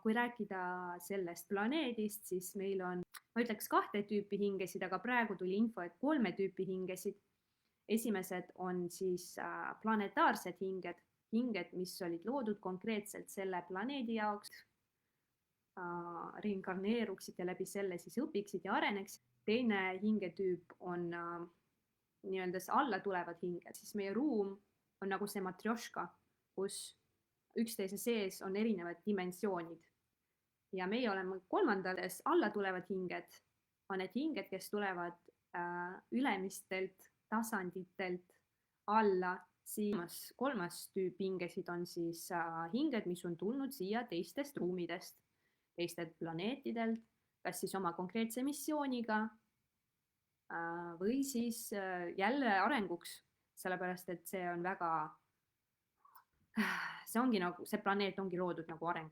kui rääkida sellest planeedist, siis meil on, ma ütleks 2 tüüpi hingesid, aga praegu tuli info, et 3 tüüpi hingesid. Esimesed on siis planetaarsed hinged, mis olid loodud konkreetselt selle planeedi jaoks, reinkarneeruksid ja läbi selle siis õpiksid ja areneksid. Teine hingetüüp on nii-öelda alla tulevad hinged, siis meie ruum on nagu see matrjoška, kus üksteise sees on erinevad dimensioonid. Ja meie oleme kolmandades alla tulevad hinged, on need hinged, kes tulevad ülemistelt tasanditelt alla. Siis kolmas tüüp hingesid on siis hinged, mis on tulnud siia teistest ruumidest, teistelt planeetidelt, kas siis oma konkreetse missiooniga või siis jälle arenguks, sellepärast et see on väga, see ongi nagu, see planeet ongi loodud nagu arengu.